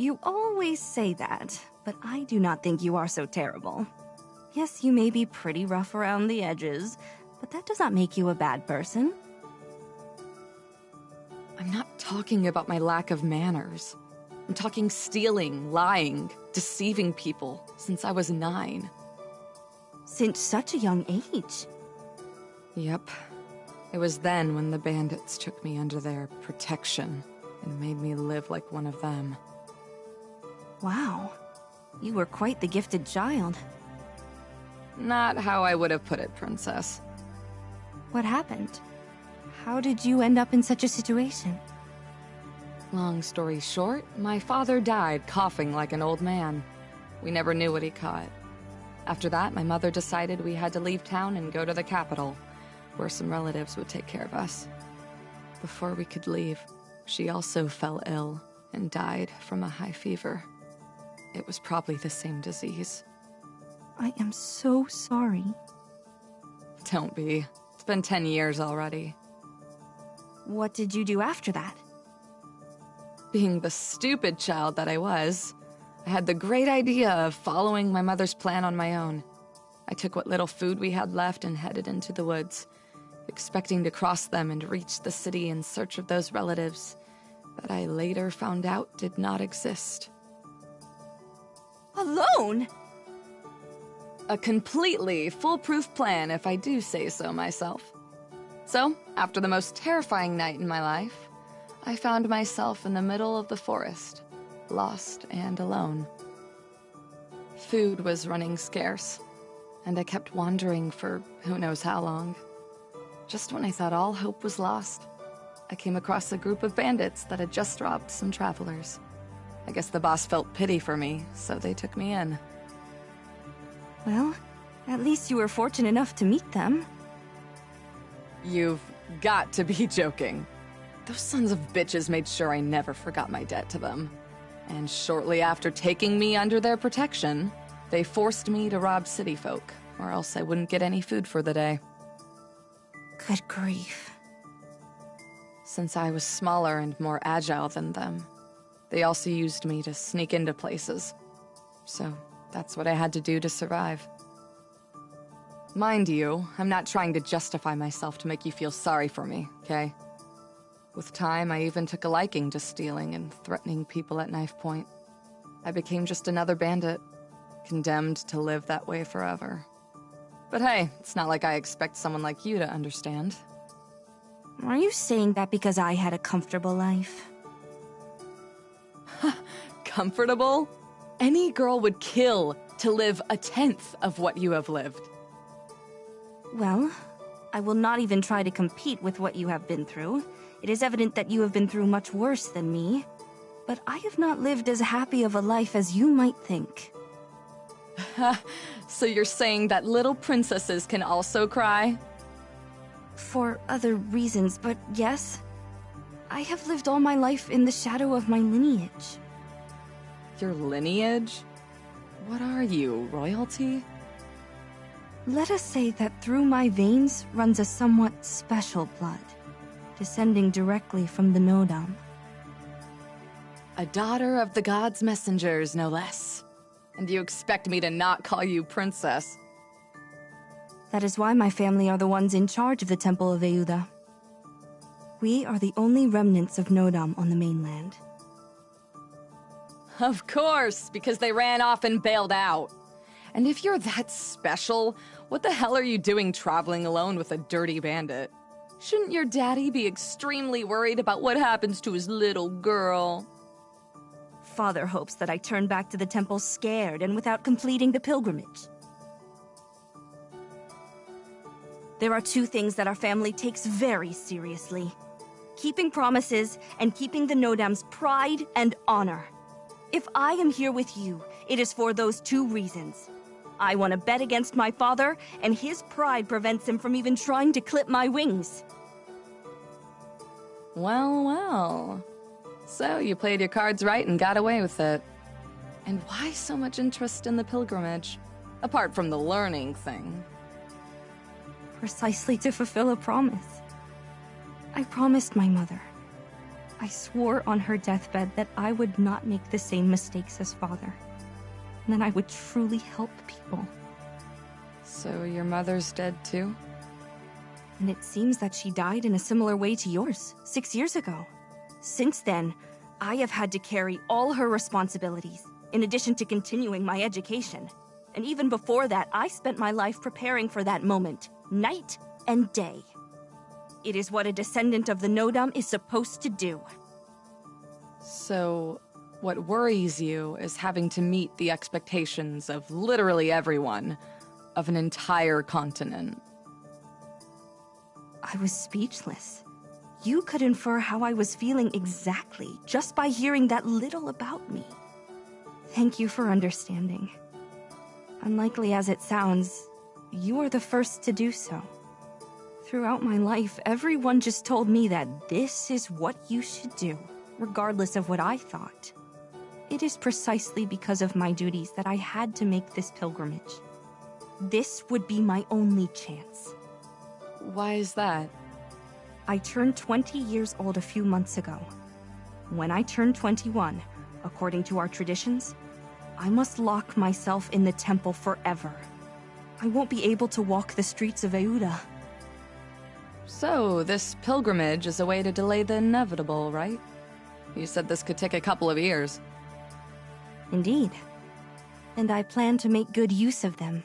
You always say that, but I do not think you are so terrible. Yes, you may be pretty rough around the edges, but that does not make you a bad person. I'm not talking about my lack of manners. I'm talking stealing, lying, deceiving people since I was 9. Since such a young age? Yep. It was then when the bandits took me under their protection and made me live like one of them. Wow. You were quite the gifted child. Not how I would have put it, Princess. What happened? How did you end up in such a situation? Long story short, my father died coughing like an old man. We never knew what he caught. After that, my mother decided we had to leave town and go to the capital, where some relatives would take care of us. Before we could leave, she also fell ill and died from a high fever. It was probably the same disease. I am so sorry. Don't be. It's been 10 years already. What did you do after that? Being the stupid child that I was, I had the great idea of following my mother's plan on my own. I took what little food we had left and headed into the woods, expecting to cross them and reach the city in search of those relatives that I later found out did not exist. Alone? A completely foolproof plan, if I do say so myself. So, after the most terrifying night in my life, I found myself in the middle of the forest, lost and alone. Food was running scarce, and I kept wandering for who knows how long. Just when I thought all hope was lost, I came across a group of bandits that had just robbed some travelers. I guess the boss felt pity for me, so they took me in. Well, at least you were fortunate enough to meet them. You've got to be joking. Those sons of bitches made sure I never forgot my debt to them. And shortly after taking me under their protection, they forced me to rob city folk, or else I wouldn't get any food for the day. Good grief. Since I was smaller and more agile than them, they also used me to sneak into places. So that's what I had to do to survive. Mind you, I'm not trying to justify myself to make you feel sorry for me, okay? With time, I even took a liking to stealing and threatening people at knife point. I became just another bandit, condemned to live that way forever. But hey, it's not like I expect someone like you to understand. Are you saying that because I had a comfortable life? Comfortable? Any girl would kill to live a tenth of what you have lived. Well, I will not even try to compete with what you have been through. It is evident that you have been through much worse than me. But I have not lived as happy of a life as you might think. So you're saying that little princesses can also cry? For other reasons, but yes. I have lived all my life in the shadow of my lineage. Your lineage? What are you, royalty? Let us say that through my veins runs a somewhat special blood, descending directly from the Nodam. A daughter of the gods' messengers, no less. And you expect me to not call you princess? That is why my family are the ones in charge of the Temple of Euda. We are the only remnants of Nodam on the mainland. Of course, because they ran off and bailed out. And if you're that special, what the hell are you doing traveling alone with a dirty bandit? Shouldn't your daddy be extremely worried about what happens to his little girl? Father hopes that I turn back to the temple scared and without completing the pilgrimage. There are two things that our family takes very seriously. Keeping promises and keeping the Nodam's pride and honor. If I am here with you, it is for those two reasons. I want to bet against my father, and his pride prevents him from even trying to clip my wings. Well, well. So you played your cards right and got away with it. And why so much interest in the pilgrimage? Apart from the learning thing. Precisely to fulfill a promise. I promised my mother. I swore on her deathbed that I would not make the same mistakes as Father, and that I would truly help people. So your mother's dead too? And it seems that she died in a similar way to yours, 6 years ago. Since then, I have had to carry all her responsibilities, in addition to continuing my education. And even before that, I spent my life preparing for that moment, night and day. It is what a descendant of the Nodam is supposed to do. So, what worries you is having to meet the expectations of literally everyone, of an entire continent. I was speechless. You could infer how I was feeling exactly just by hearing that little about me. Thank you for understanding. Unlikely as it sounds, you are the first to do so. Throughout my life, everyone just told me that this is what you should do, regardless of what I thought. It is precisely because of my duties that I had to make this pilgrimage. This would be my only chance. Why is that? I turned 20 years old a few months ago. When I turn 21, according to our traditions, I must lock myself in the temple forever. I won't be able to walk the streets of Euda. So, this pilgrimage is a way to delay the inevitable, right? You said this could take a couple of years. Indeed. And I plan to make good use of them.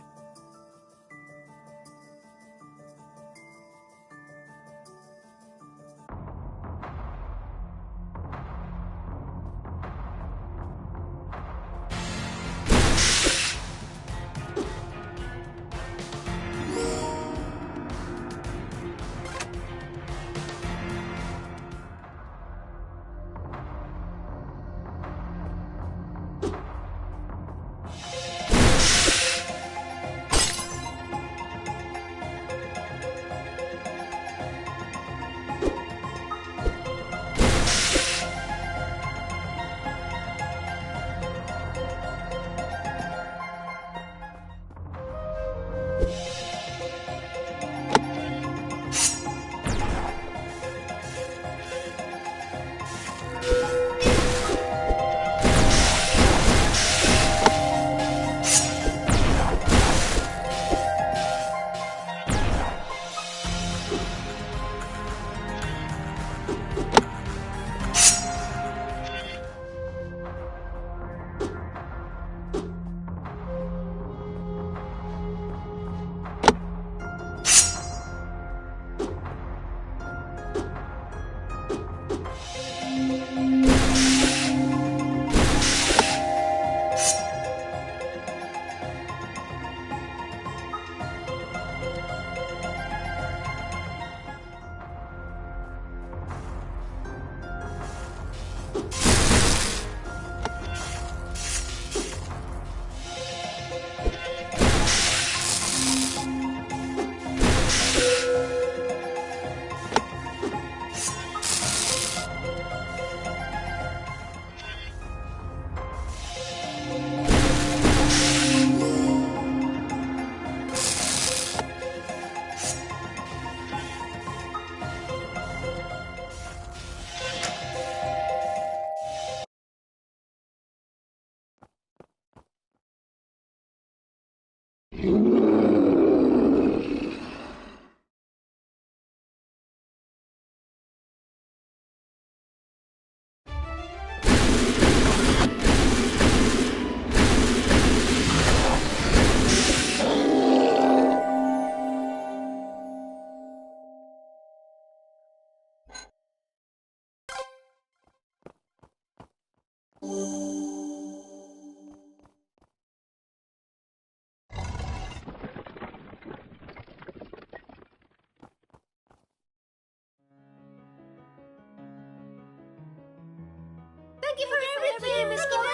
Thank you for everything, Miss Gomez.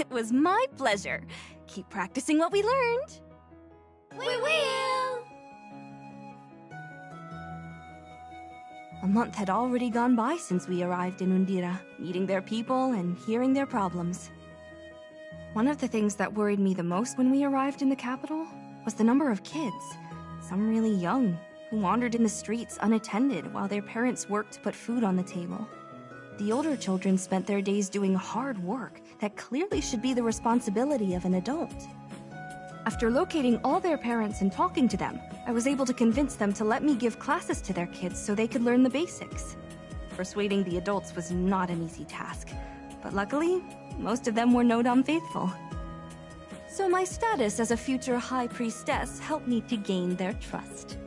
It was my pleasure. Keep practicing what we learned. We will. A month had already gone by since we arrived in Undira, meeting their people and hearing their problems. One of the things that worried me the most when we arrived in the capital was the number of kids, some really young, who wandered in the streets unattended while their parents worked to put food on the table. The older children spent their days doing hard work that clearly should be the responsibility of an adult. After locating all their parents and talking to them, I was able to convince them to let me give classes to their kids so they could learn the basics. Persuading the adults was not an easy task, but luckily, most of them were Nodam faithful. So my status as a future High Priestess helped me to gain their trust.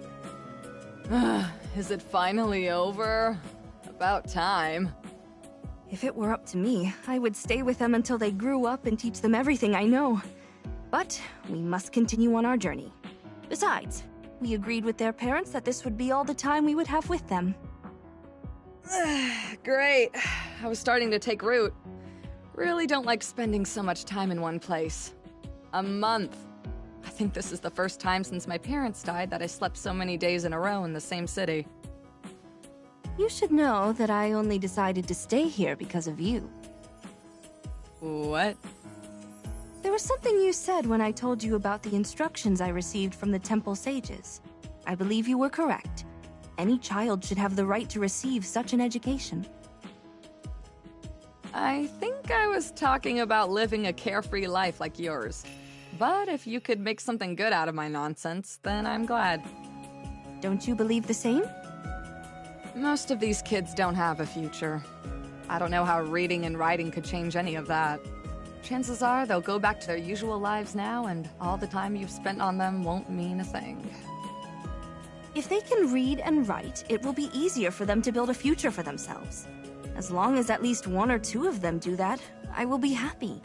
Is it finally over? About time. If it were up to me, I would stay with them until they grew up and teach them everything I know. But we must continue on our journey. Besides, we agreed with their parents that this would be all the time we would have with them. Great. I was starting to take root. Really don't like spending so much time in one place. A month. I think this is the first time since my parents died that I slept so many days in a row in the same city. You should know that I only decided to stay here because of you. What? There was something you said when I told you about the instructions I received from the temple sages. I believe you were correct. Any child should have the right to receive such an education. I think I was talking about living a carefree life like yours. But if you could make something good out of my nonsense, then I'm glad. Don't you believe the same? Most of these kids don't have a future. I don't know how reading and writing could change any of that. Chances are they'll go back to their usual lives now, and all the time you've spent on them won't mean a thing. If they can read and write, it will be easier for them to build a future for themselves. As long as at least one or two of them do that, I will be happy.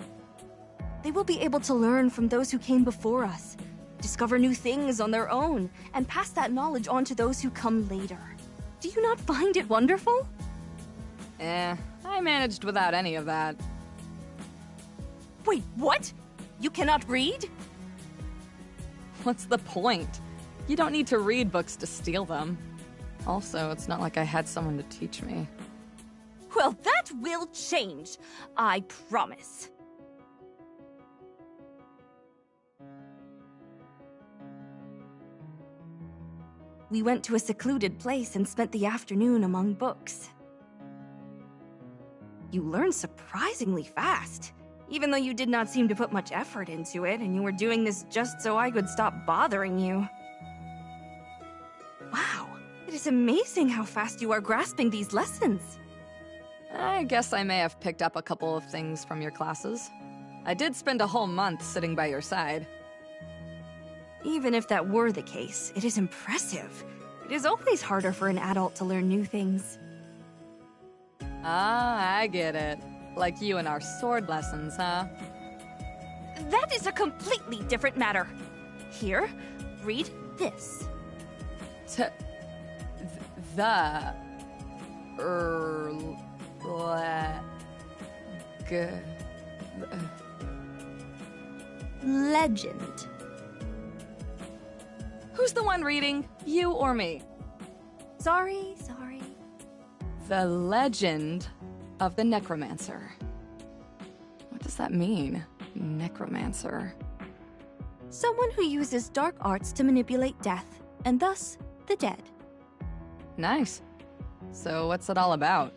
They will be able to learn from those who came before us, discover new things on their own, and pass that knowledge on to those who come later. Do you not find it wonderful? I managed without any of that. Wait, what? You cannot read? What's the point? You don't need to read books to steal them. Also, it's not like I had someone to teach me. Well, that will change. I promise. We went to a secluded place and spent the afternoon among books. You learned surprisingly fast, even though you did not seem to put much effort into it, and you were doing this just so I could stop bothering you. Wow, it is amazing how fast you are grasping these lessons. I guess I may have picked up a couple of things from your classes. I did spend a whole month sitting by your side. Even if that were the case, it is impressive. It is always harder for an adult to learn new things. Ah, I get it. Like you and our sword lessons, huh? That is a completely different matter. Here, read this. Legend. Who's the one reading? You or me? Sorry. The legend of the Necromancer. What does that mean? Necromancer. Someone who uses dark arts to manipulate death, and thus, the dead. Nice. So what's it all about?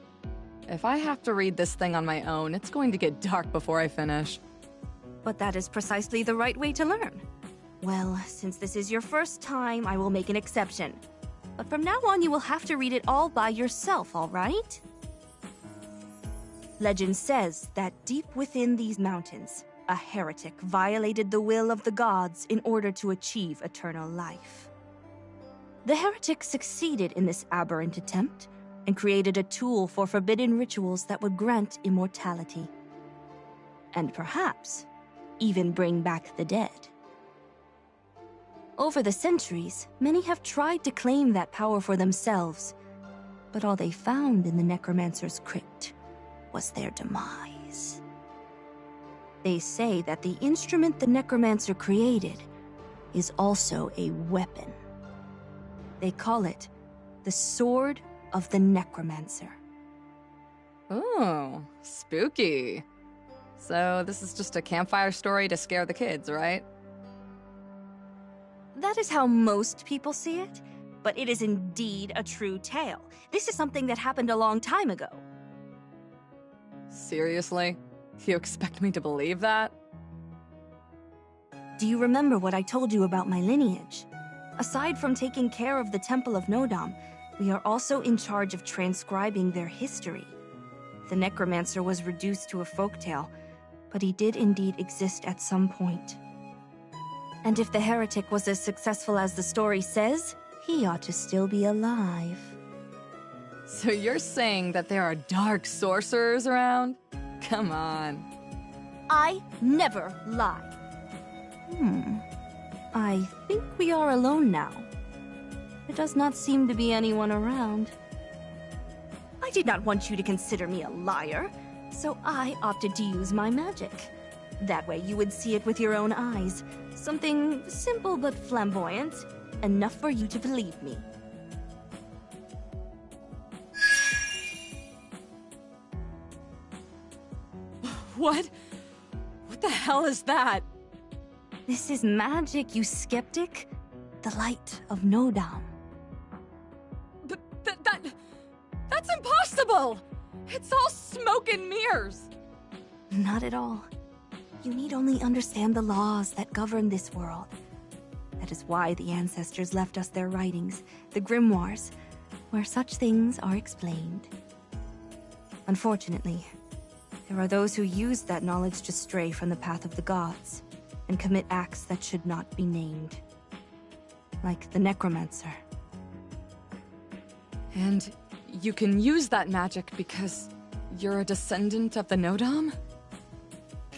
If I have to read this thing on my own, it's going to get dark before I finish. But that is precisely the right way to learn. Well, since this is your first time, I will make an exception. But from now on, you will have to read it all by yourself, all right? Legend says that deep within these mountains, a heretic violated the will of the gods in order to achieve eternal life. The heretic succeeded in this aberrant attempt and created a tool for forbidden rituals that would grant immortality. And perhaps even bring back the dead. Over the centuries, many have tried to claim that power for themselves, but all they found in the Necromancer's crypt was their demise. They say that the instrument the Necromancer created is also a weapon. They call it the Sword of the Necromancer. Ooh, spooky. So this is just a campfire story to scare the kids, right? That is how most people see it, but it is indeed a true tale. This is something that happened a long time ago. Seriously? You expect me to believe that? Do you remember what I told you about my lineage? Aside from taking care of the Temple of Nodam, we are also in charge of transcribing their history. The Necromancer was reduced to a folktale, but he did indeed exist at some point. And if the heretic was as successful as the story says, he ought to still be alive. So you're saying that there are dark sorcerers around? Come on. I never lie. I think we are alone now. There does not seem to be anyone around. I did not want you to consider me a liar, so I opted to use my magic. That way you would see it with your own eyes. Something simple but flamboyant, enough for you to believe me. What? What the hell is that? This is magic, you skeptic. The light of Nodam. That's impossible! It's all smoke and mirrors! Not at all. You need only understand the laws that govern this world. That is why the ancestors left us their writings, the grimoires, where such things are explained. Unfortunately, there are those who use that knowledge to stray from the path of the gods and commit acts that should not be named. Like the Necromancer. And you can use that magic because you're a descendant of the Nodam?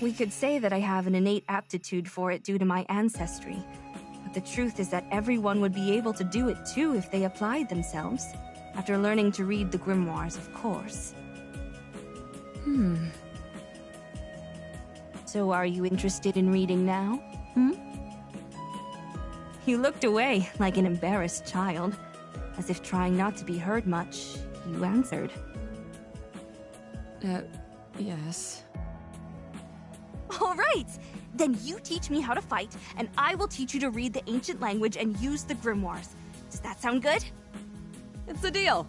We could say that I have an innate aptitude for it due to my ancestry. But the truth is that everyone would be able to do it too if they applied themselves. After learning to read the grimoires, of course. So are you interested in reading now? You looked away like an embarrassed child. As if trying not to be heard much, you answered. Yes. All right! Then you teach me how to fight, and I will teach you to read the ancient language and use the grimoires. Does that sound good? It's a deal.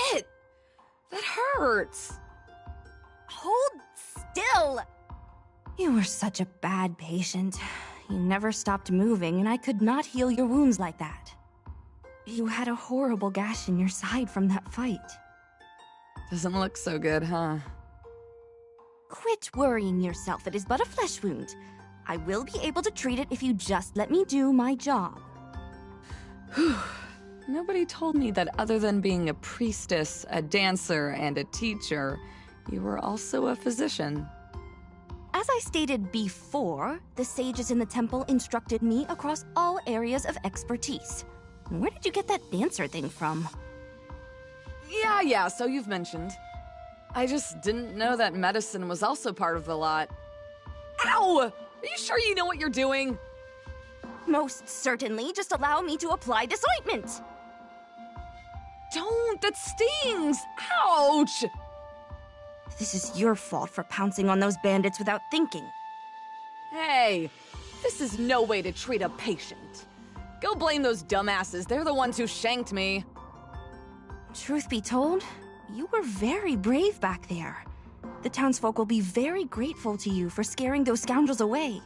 Shit! That hurts! Hold still! You were such a bad patient. You never stopped moving, and I could not heal your wounds like that. You had a horrible gash in your side from that fight. Doesn't look so good, huh? Quit worrying yourself. It is but a flesh wound. I will be able to treat it if you just let me do my job. Nobody told me that other than being a priestess, a dancer, and a teacher, you were also a physician. As I stated before, the sages in the temple instructed me across all areas of expertise. Where did you get that dancer thing from? Yeah, so you've mentioned. I just didn't know that medicine was also part of the lot. Ow! Are you sure you know what you're doing? Most certainly. Just allow me to apply this ointment. Don't! That stings! Ouch! This is your fault for pouncing on those bandits without thinking. Hey, this is no way to treat a patient. Go blame those dumbasses. They're the ones who shanked me. Truth be told, you were very brave back there. The townsfolk will be very grateful to you for scaring those scoundrels away.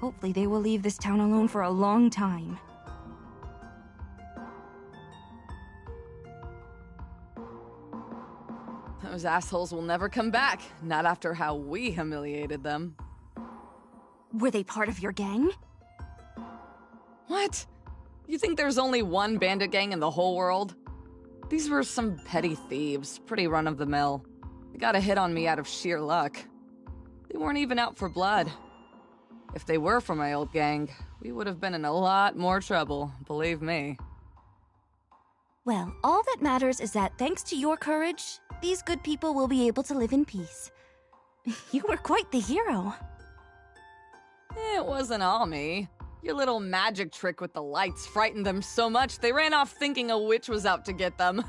Hopefully they will leave this town alone for a long time. Those assholes will never come back, not after how we humiliated them. Were they part of your gang? What? You think there's only one bandit gang in the whole world? These were some petty thieves, pretty run-of-the-mill. They got a hit on me out of sheer luck. They weren't even out for blood. If they were from my old gang, we would have been in a lot more trouble, believe me. Well, all that matters is that thanks to your courage, these good people will be able to live in peace. You were quite the hero. It wasn't all me. Your little magic trick with the lights frightened them so much they ran off thinking a witch was out to get them.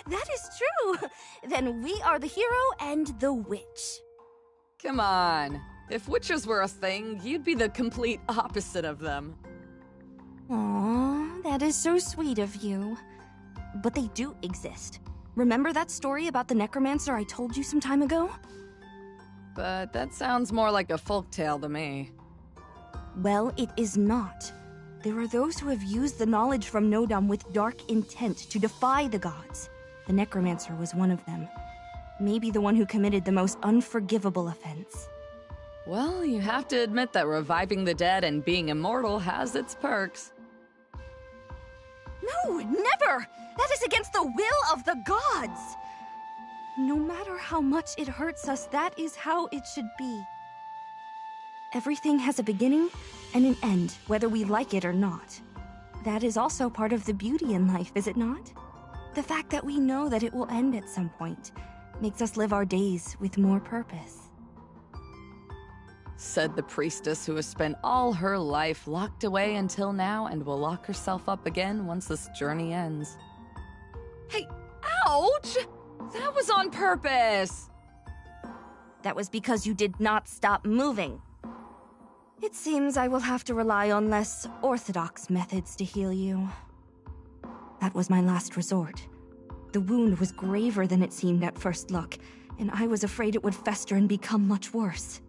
That is true. Then we are the hero and the witch. Come on. If witches were a thing, you'd be the complete opposite of them. Aww, that is so sweet of you. But they do exist. Remember that story about the Necromancer I told you some time ago? But that sounds more like a folktale to me. Well, it is not. There are those who have used the knowledge from Nodam with dark intent to defy the gods. The Necromancer was one of them. Maybe the one who committed the most unforgivable offense. Well, you have to admit that reviving the dead and being immortal has its perks. No, never! That is against the will of the gods! No matter how much it hurts us, that is how it should be. Everything has a beginning and an end, whether we like it or not. That is also part of the beauty in life, is it not? The fact that we know that it will end at some point makes us live our days with more purpose. Said the priestess who has spent all her life locked away until now and will lock herself up again once this journey ends. Hey, ouch! That was on purpose! That was because you did not stop moving. It seems I will have to rely on less orthodox methods to heal you. That was my last resort. The wound was graver than it seemed at first look, and I was afraid it would fester and become much worse.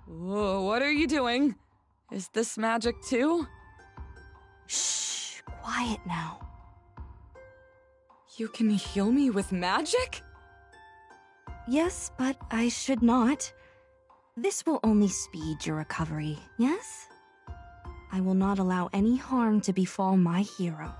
Whoa, what are you doing? Is this magic too? Shh, quiet now. You can heal me with magic? Yes, but I should not. This will only speed your recovery, yes? I will not allow any harm to befall my hero.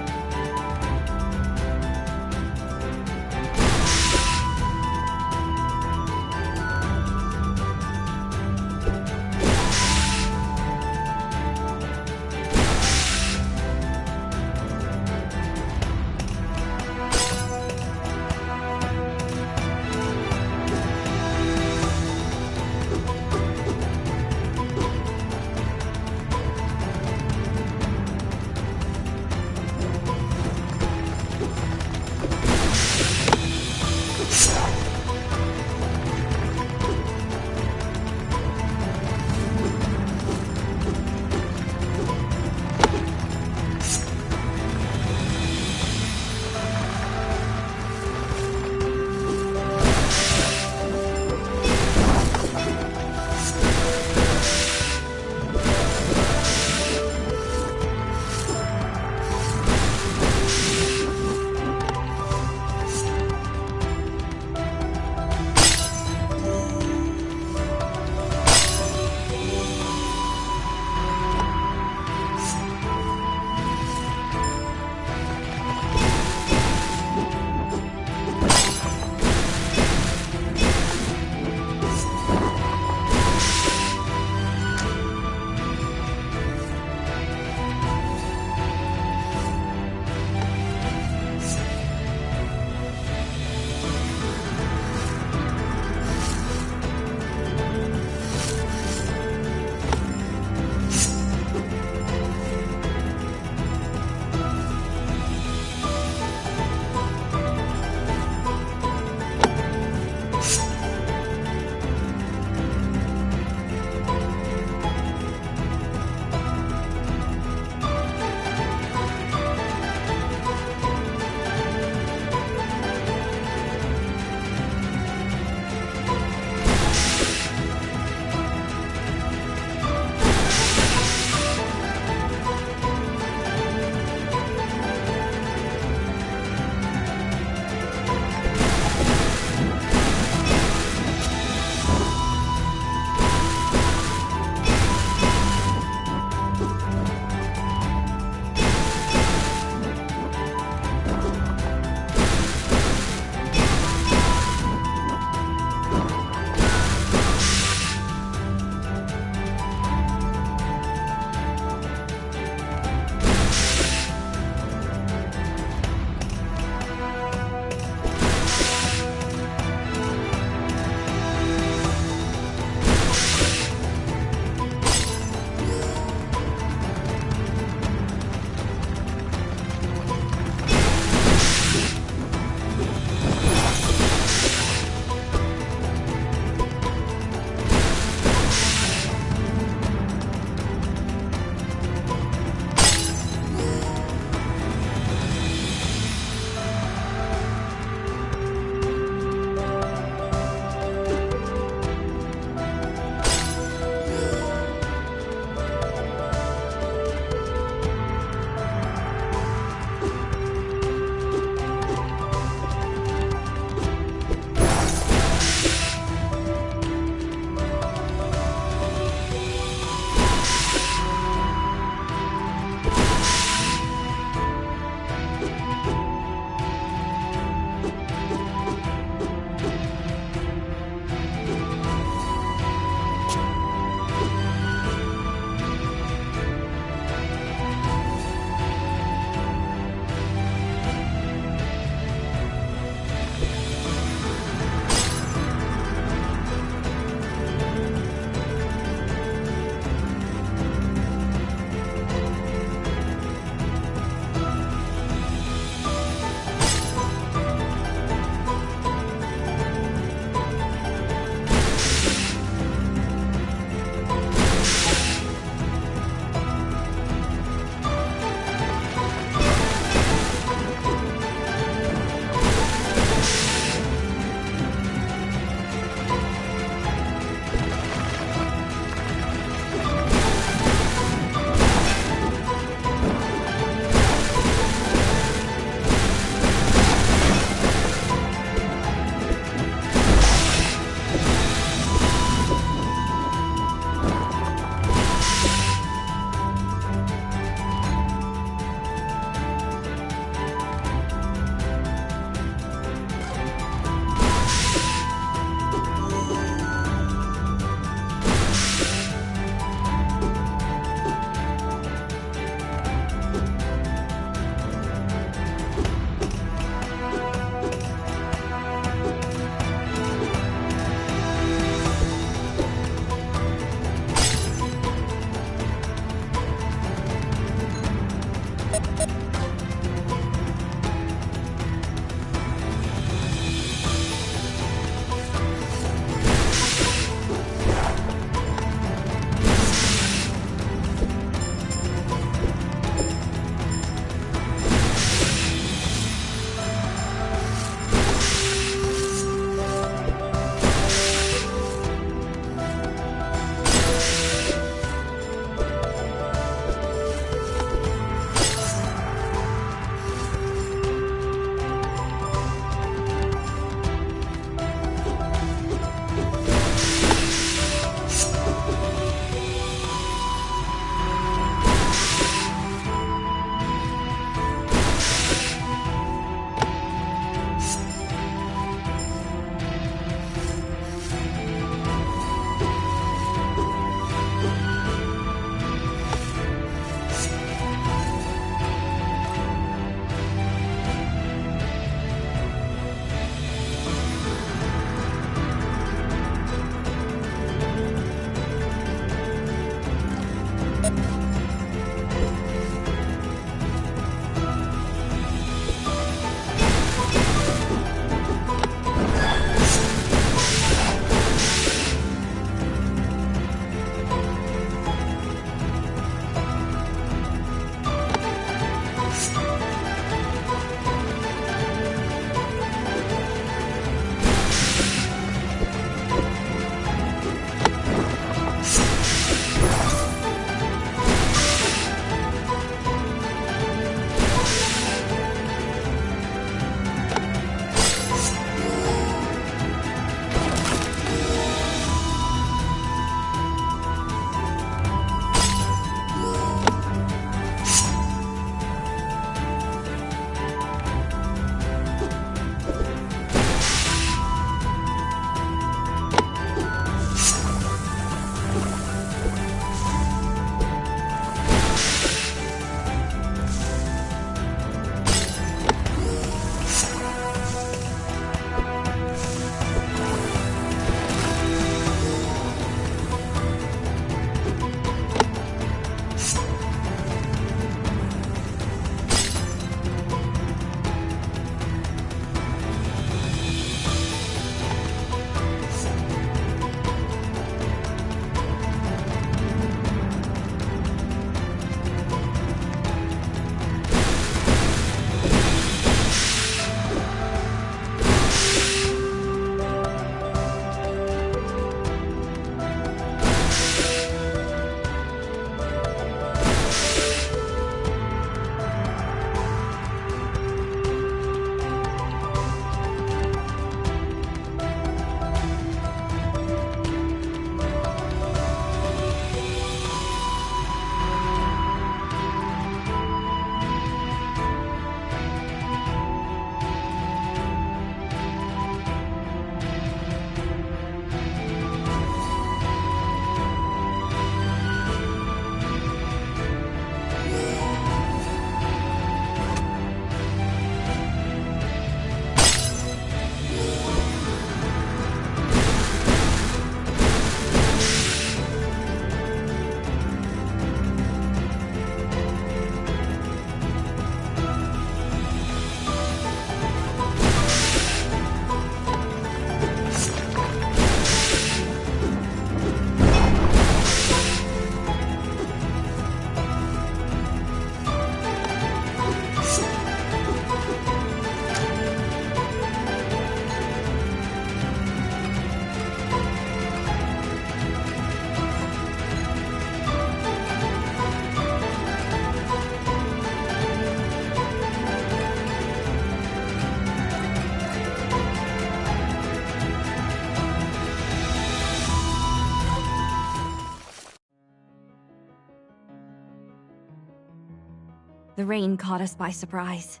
The rain caught us by surprise.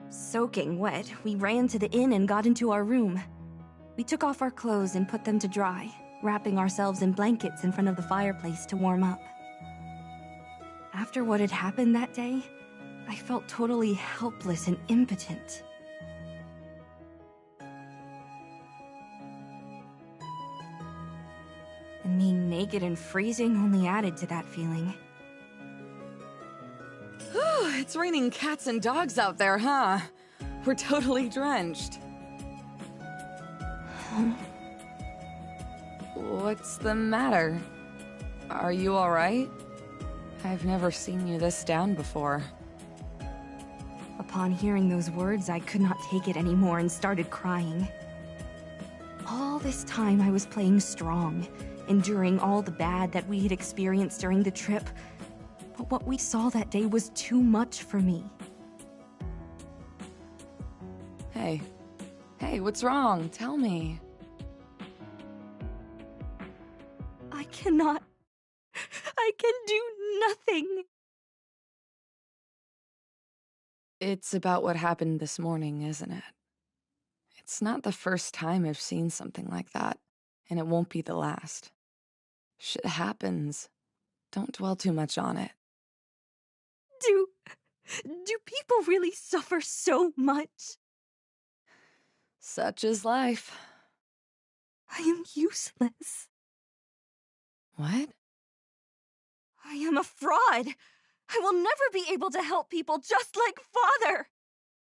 Soaking wet, we ran to the inn and got into our room. We took off our clothes and put them to dry, wrapping ourselves in blankets in front of the fireplace to warm up. After what had happened that day, I felt totally helpless and impotent. And being naked and freezing only added to that feeling. Whew, it's raining cats and dogs out there, huh? We're totally drenched. What's the matter? Are you alright? I've never seen you this down before. Upon hearing those words, I could not take it anymore and started crying. All this time I was playing strong, enduring all the bad that we had experienced during the trip. But what we saw that day was too much for me. Hey. Hey, what's wrong? Tell me. I can do nothing. It's about what happened this morning, isn't it? It's not the first time I've seen something like that, and it won't be the last. Shit happens. Don't dwell too much on it. Do people really suffer so much? Such is life. I am useless. What? I am a fraud. I will never be able to help people just like Father.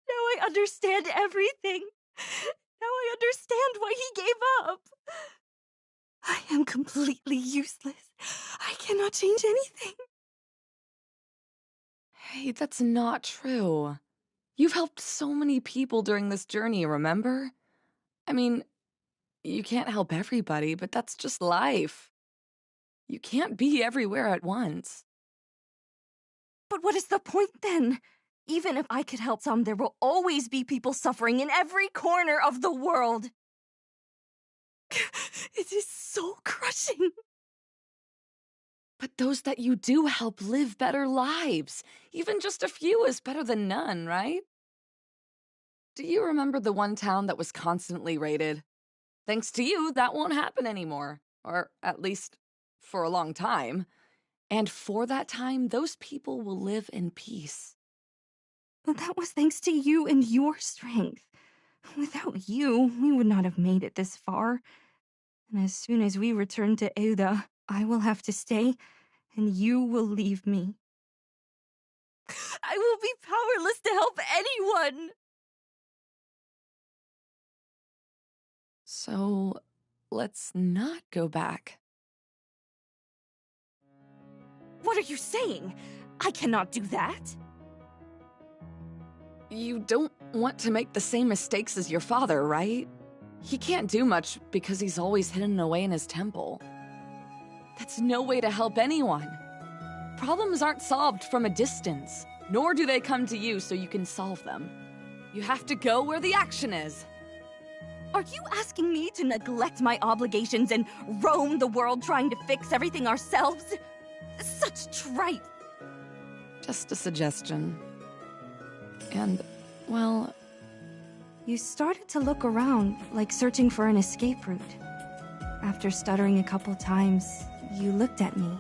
Now I understand everything. Now I understand why he gave up. I am completely useless. I cannot change anything. Hey, that's not true. You've helped so many people during this journey, remember? I mean, you can't help everybody, but that's just life. You can't be everywhere at once. But what is the point then? Even if I could help some, there will always be people suffering in every corner of the world. It is so crushing. But those that you do help live better lives. Even just a few is better than none, right? Do you remember the one town that was constantly raided? Thanks to you, that won't happen anymore. Or at least for a long time. And for that time, those people will live in peace. But that was thanks to you and your strength. Without you, we would not have made it this far. And as soon as we return to Euda, I will have to stay, and you will leave me. I will be powerless to help anyone! So, let's not go back. What are you saying? I cannot do that. You don't want to make the same mistakes as your father, right? He can't do much because he's always hidden away in his temple. That's no way to help anyone. Problems aren't solved from a distance, nor do they come to you so you can solve them. You have to go where the action is. Are you asking me to neglect my obligations and roam the world trying to fix everything ourselves? Such tripe. Just a suggestion. And, well... You started to look around, like searching for an escape route. After stuttering a couple times, you looked at me.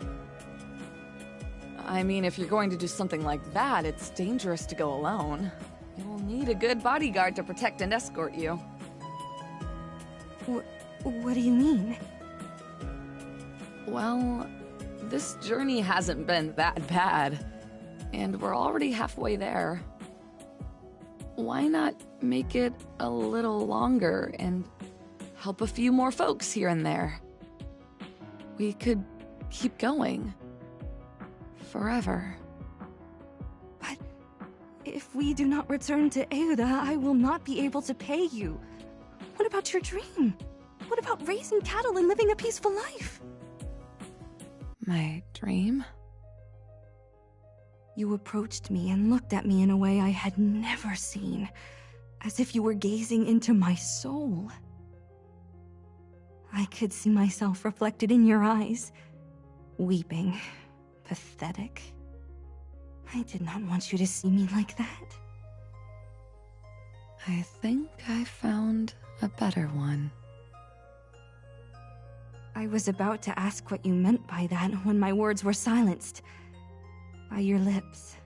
I mean, if you're going to do something like that, it's dangerous to go alone. You'll need a good bodyguard to protect and escort you. What do you mean? Well, this journey hasn't been that bad, and we're already halfway there. Why not make it a little longer and help a few more folks here and there? We could keep going. Forever. But if we do not return to Euda, I will not be able to pay you. What about your dream? What about raising cattle and living a peaceful life? My dream? You approached me and looked at me in a way I had never seen, as if you were gazing into my soul. I could see myself reflected in your eyes, weeping, pathetic. I did not want you to see me like that. I think I found a better one. I was about to ask what you meant by that when my words were silenced by your lips.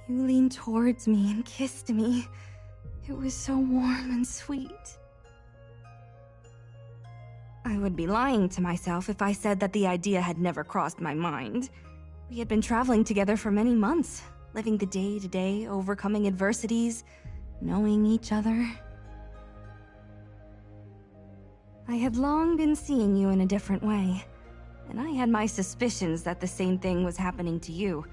You leaned towards me and kissed me. It was so warm and sweet. I would be lying to myself if I said that the idea had never crossed my mind. We had been traveling together for many months, living the day-to-day, overcoming adversities, knowing each other. I had long been seeing you in a different way, and I had my suspicions that the same thing was happening to you,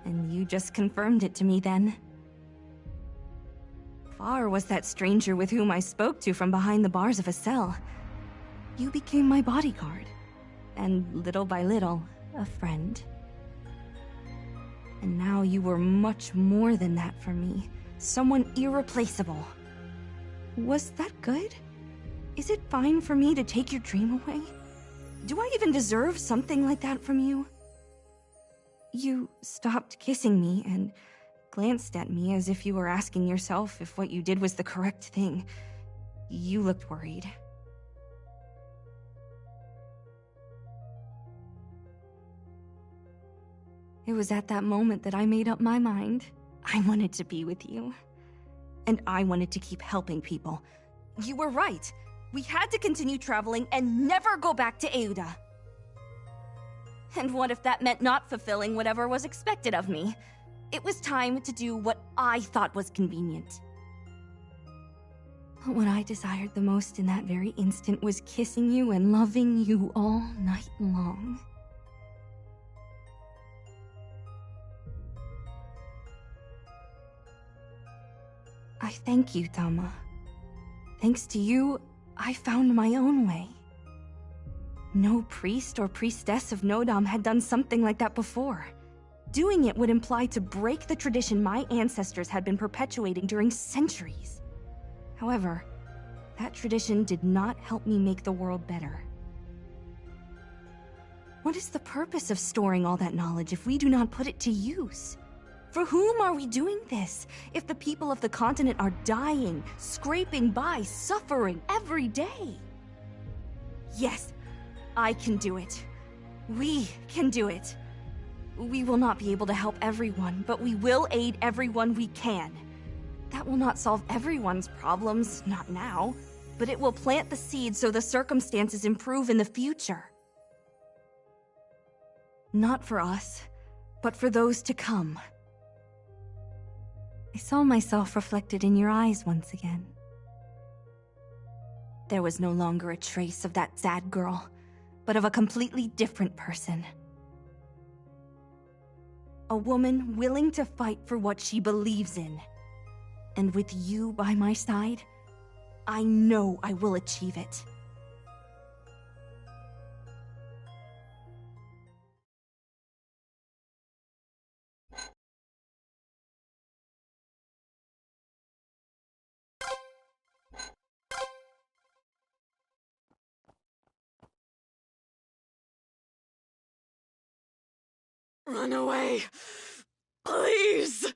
and you just confirmed it to me then. Far was that stranger with whom I spoke to from behind the bars of a cell. You became my bodyguard, and little by little, a friend. And now you were much more than that for me. Someone irreplaceable. Was that good? Is it fine for me to take your dream away? Do I even deserve something like that from you? You stopped kissing me and glanced at me as if you were asking yourself if what you did was the correct thing. You looked worried. It was at that moment that I made up my mind. I wanted to be with you. And I wanted to keep helping people. You were right. We had to continue traveling and never go back to Euda. And what if that meant not fulfilling whatever was expected of me? It was time to do what I thought was convenient. But what I desired the most in that very instant was kissing you and loving you all night long. I thank you, Tama. Thanks to you, I found my own way. No priest or priestess of Nodam had done something like that before. Doing it would imply to break the tradition my ancestors had been perpetuating during centuries. However, that tradition did not help me make the world better. What is the purpose of storing all that knowledge if we do not put it to use? For whom are we doing this, if the people of the continent are dying, scraping by, suffering every day? Yes, I can do it. We can do it. We will not be able to help everyone, but we will aid everyone we can. That will not solve everyone's problems, not now, but it will plant the seed so the circumstances improve in the future. Not for us, but for those to come. I saw myself reflected in your eyes once again. There was no longer a trace of that sad girl, but of a completely different person. A woman willing to fight for what she believes in. And with you by my side, I know I will achieve it. Run away! Please!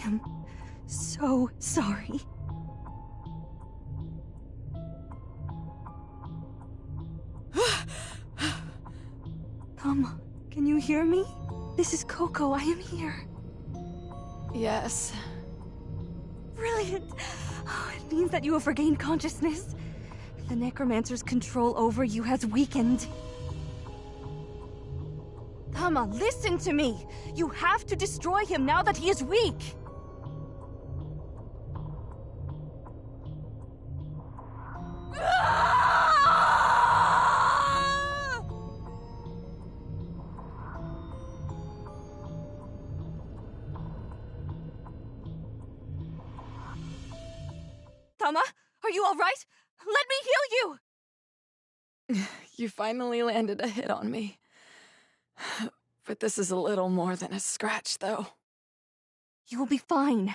am so sorry. Tama, can you hear me? This is Coco, I am here. Yes. Brilliant! Oh, it means that you have regained consciousness. The Necromancer's control over you has weakened. Tama, listen to me! You have to destroy him now that he is weak! Tama, are you all right? Let me heal you! You finally landed a hit on me. But this is a little more than a scratch, though. You will be fine.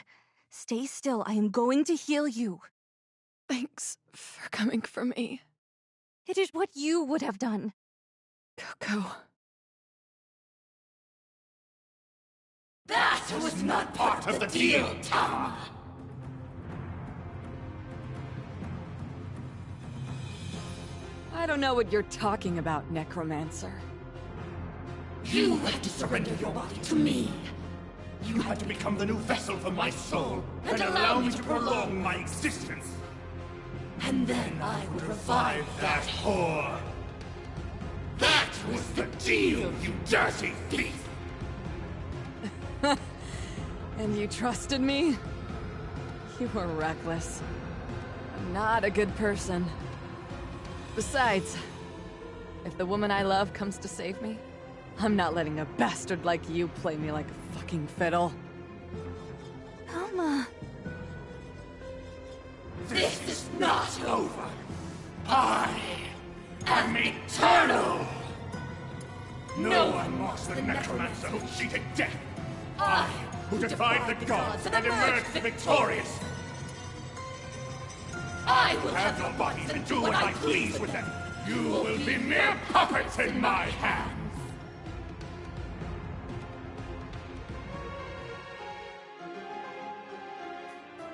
Stay still, I am going to heal you. Thanks for coming for me, It is what you would have done. Coco. That was not part of the deal, Tama! I don't know what you're talking about, Necromancer. You have to surrender your body to me. You had to become the new vessel for my soul and allow me to prolong my existence. And then I would revive that whore. That was the deal, you dirty thief! And you trusted me? You were reckless. I'm not a good person. Besides, if the woman I love comes to save me, I'm not letting a bastard like you play me like a fucking fiddle. Tama. This is not over. I am eternal! No one mocks the Necromancer who cheated death. I, who defied the gods and emerged victorious. I will have your bodies and do what I please with them. You will be mere puppets in my hands.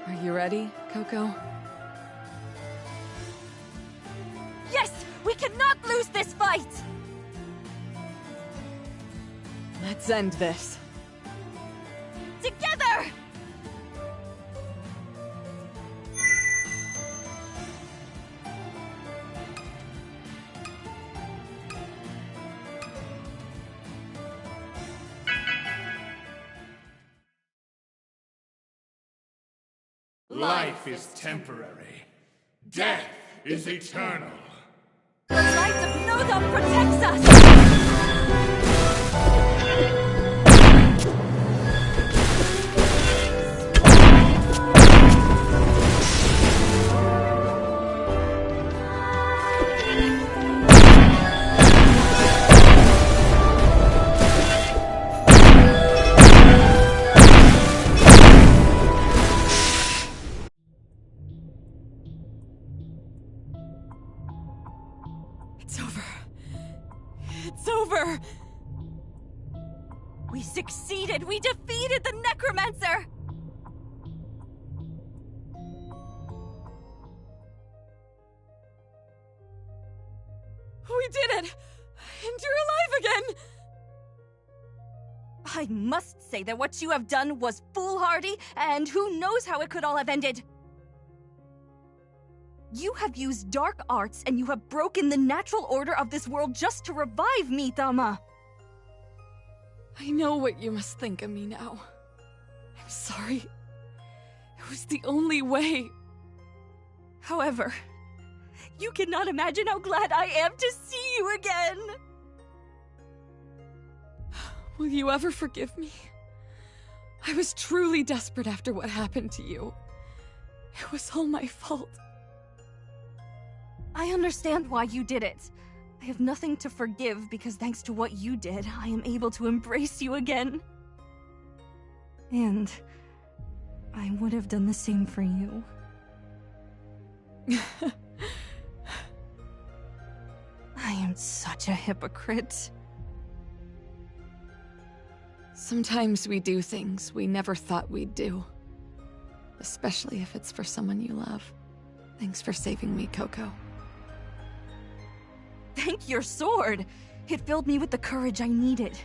Are you ready, Coco? Yes! We cannot lose this fight! Let's end this. Together! Life is temporary. Death is eternal. The light of Nodam protects us! It's over. It's over! We succeeded! We defeated the Necromancer! We did it! And you're alive again! I must say that what you have done was foolhardy, and who knows how it could all have ended. You have used dark arts, and you have broken the natural order of this world just to revive me, Tama. I know what you must think of me now. I'm sorry. It was the only way. However, you cannot imagine how glad I am to see you again. Will you ever forgive me? I was truly desperate after what happened to you. It was all my fault. I understand why you did it. I have nothing to forgive because thanks to what you did, I am able to embrace you again. And I would have done the same for you. I am such a hypocrite. Sometimes we do things we never thought we'd do. Especially if it's for someone you love. Thanks for saving me, Coco. Thank your sword! It filled me with the courage I needed.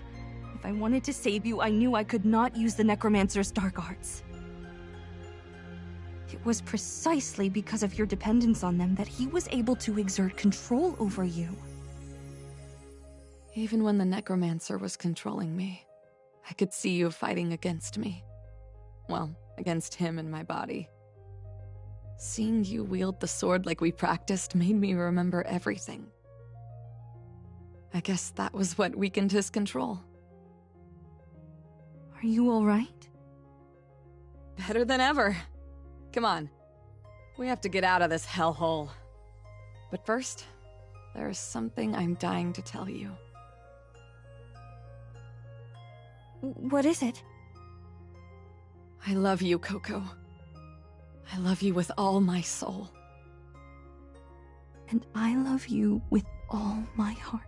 If I wanted to save you, I knew I could not use the Necromancer's dark arts. It was precisely because of your dependence on them that he was able to exert control over you. Even when the Necromancer was controlling me, I could see you fighting against me. Well, against him and my body. Seeing you wield the sword like we practiced made me remember everything. I guess that was what weakened his control. Are you all right? Better than ever. Come on. We have to get out of this hellhole. But first, there is something I'm dying to tell you. What is it? I love you, Coco. I love you with all my soul. And I love you with all my heart.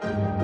will.